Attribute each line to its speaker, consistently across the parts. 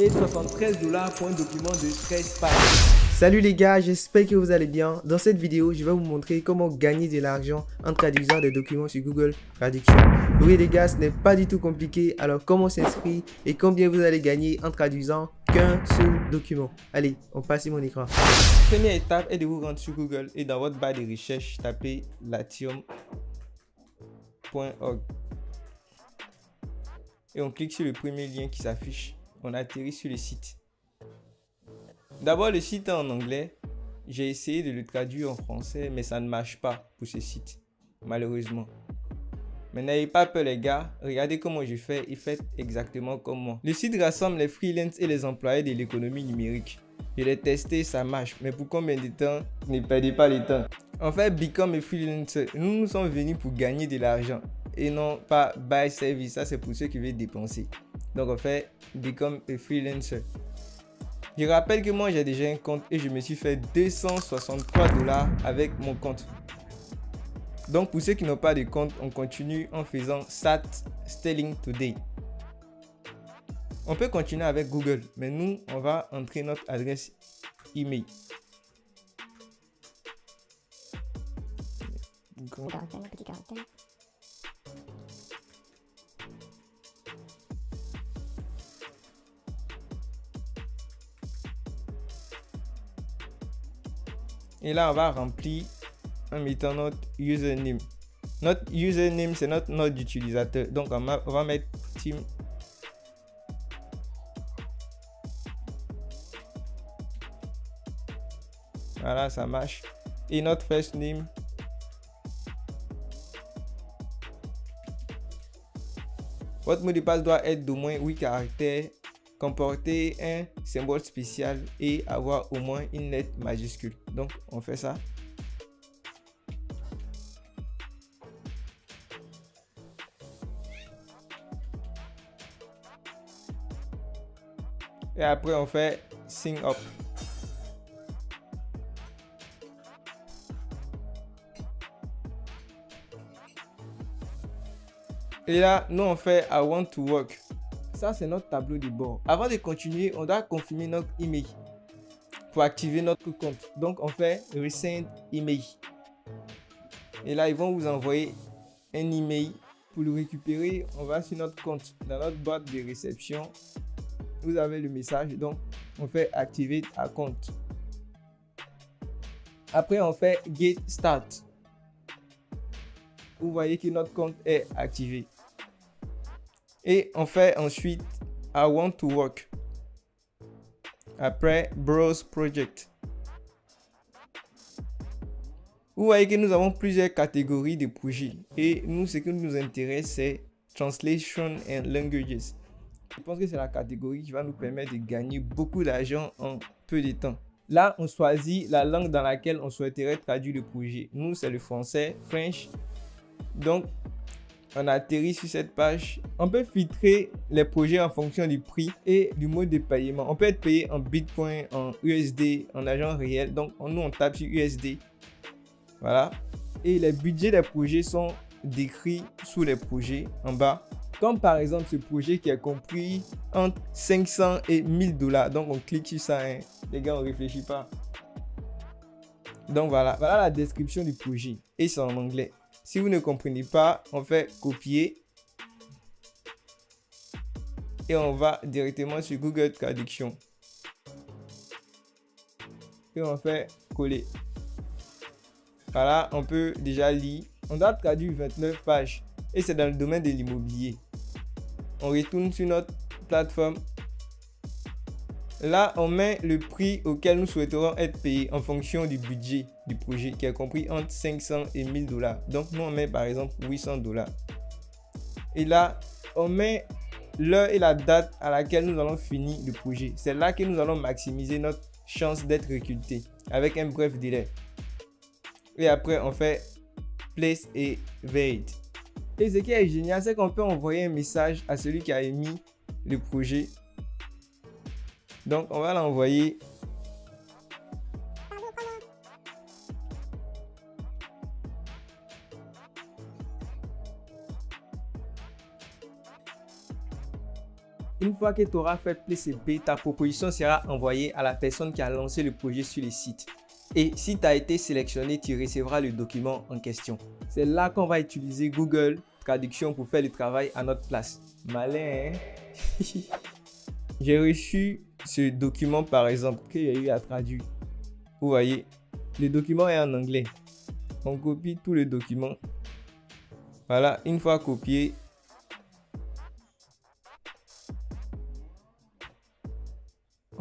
Speaker 1: et 73 $ pour un document de 13 pages.
Speaker 2: Salut les gars, j'espère que vous allez bien. Dans cette vidéo, je vais vous montrer comment gagner de l'argent en traduisant des documents sur Google Traduction. Oui les gars, ce n'est pas du tout compliqué. Alors comment s'inscrire et combien vous allez gagner en traduisant qu'un seul document. Allez, on passe sur mon écran.
Speaker 1: Première étape est de vous rendre sur Google et dans votre barre de recherche, tapez latium.org. Et on clique sur le premier lien qui s'affiche. On atterrit sur le site. D'abord, le site est en anglais. J'ai essayé de le traduire en français, mais ça ne marche pas pour ce site, malheureusement. Mais n'ayez pas peur les gars, regardez comment je fais et faites exactement comme moi. Le site rassemble les freelances et les employés de l'économie numérique. Je l'ai testé, ça marche, mais pour combien de temps? Ne perdez pas le temps. En fait, Become a Freelancer, nous sommes venus pour gagner de l'argent et non pas buy service, ça c'est pour ceux qui veulent dépenser. Donc on fait Become a Freelancer. Je rappelle que moi j'ai déjà un compte et je me suis fait 263 $ avec mon compte. Donc pour ceux qui n'ont pas de compte, on continue en faisant SAT Sterling Today. On peut continuer avec Google, mais nous on va entrer notre adresse email. Et là on va remplir en mettant notre username. Notre username c'est notre nom d'utilisateur. Donc on va mettre Tim. Voilà, ça marche. Et notre first name. Votre mot de passe doit être d'au moins 8 caractères, comporter un symbole spécial et avoir au moins une lettre majuscule. Donc on fait ça. Et après on fait sign up. Et là, nous on fait I want to work. Ça c'est notre tableau de bord. Avant de continuer, on doit confirmer notre email pour activer notre compte. Donc on fait resend email. Et là, ils vont vous envoyer un email. Pour le récupérer, on va sur notre compte. Dans notre boîte de réception, vous avez le message. Donc on fait activer à compte. Après on fait get start. Vous voyez que notre compte est activé. Et on fait ensuite I want to work. Après browse project. Vous voyez que nous avons plusieurs catégories de projets. Et nous, ce qui nous intéresse, c'est Translation and Languages. Je pense que c'est la catégorie qui va nous permettre de gagner beaucoup d'argent en peu de temps. Là, on choisit la langue dans laquelle on souhaiterait traduire le projet. Nous, c'est le français, French. Donc, on atterrit sur cette page. On peut filtrer les projets en fonction du prix et du mode de paiement. On peut être payé en Bitcoin, en USD, en argent réel. Donc, nous, on tape sur USD. Voilà. Et les budgets des projets sont décrits sous les projets en bas. Comme par exemple ce projet qui est compris entre 500 et 1000 $. Donc, on clique sur ça. Hein. Les gars, on ne réfléchit pas. Donc, voilà la description du projet. Et c'est en anglais. Si vous ne comprenez pas, on fait copier. Et on va directement sur Google Traduction. Et on fait coller. Voilà, on peut déjà lire. On doit traduire 29 pages. Et c'est dans le domaine de l'immobilier. On retourne sur notre plateforme. Là, on met le prix auquel nous souhaiterons être payés en fonction du budget du projet qui est compris entre 500 et 1000 $. Donc, nous, on met par exemple 800 $. Et là, on met l'heure et la date à laquelle nous allons finir le projet. C'est là que nous allons maximiser notre chance d'être recruté avec un bref délai. Et après, on fait place et wait. Et ce qui est génial, c'est qu'on peut envoyer un message à celui qui a émis le projet. Donc, on va l'envoyer. Il Une fois que tu auras fait PCB, ta proposition sera envoyée à la personne qui a lancé le projet sur le site. Et si tu as été sélectionné, tu recevras le document en question. C'est là qu'on va utiliser Google Traduction pour faire le travail à notre place. Malin, hein? J'ai reçu ce document par exemple que j'ai eu à traduire. Vous voyez, le document est en anglais. On copie tout le document. Voilà, une fois copié,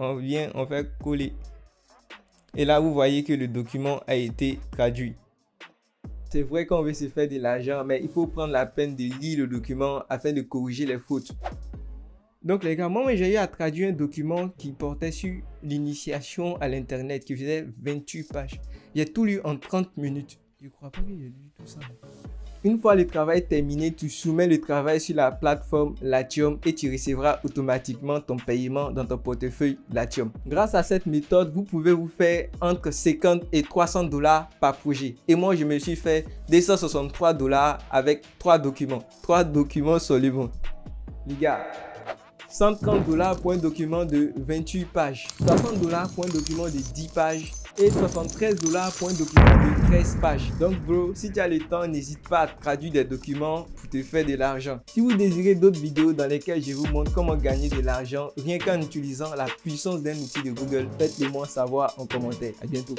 Speaker 1: on vient, on fait coller. Et là, vous voyez que le document a été traduit. C'est vrai qu'on veut se faire de l'argent, mais il faut prendre la peine de lire le document afin de corriger les fautes. Donc les gars, moi j'ai eu à traduire un document qui portait sur l'initiation à l'internet, qui faisait 28 pages. J'ai tout lu en 30 minutes. Je crois pas que j'ai lu tout ça. Une fois le travail terminé, tu soumets le travail sur la plateforme Latium et tu recevras automatiquement ton paiement dans ton portefeuille Latium. Grâce à cette méthode, vous pouvez vous faire entre 50 et 300 $ par projet. Et moi, je me suis fait 263 $ avec 3 documents. 3 documents seulement. Les gars, 130 $ pour un document de 28 pages, 60 $ pour un document de 10 pages et 73 $ pour un document de 13 pages. Donc bro, si tu as le temps, n'hésite pas à traduire des documents pour te faire de l'argent. Si vous désirez d'autres vidéos dans lesquelles je vous montre comment gagner de l'argent rien qu'en utilisant la puissance d'un outil de Google, faites-le moi savoir en commentaire. À bientôt.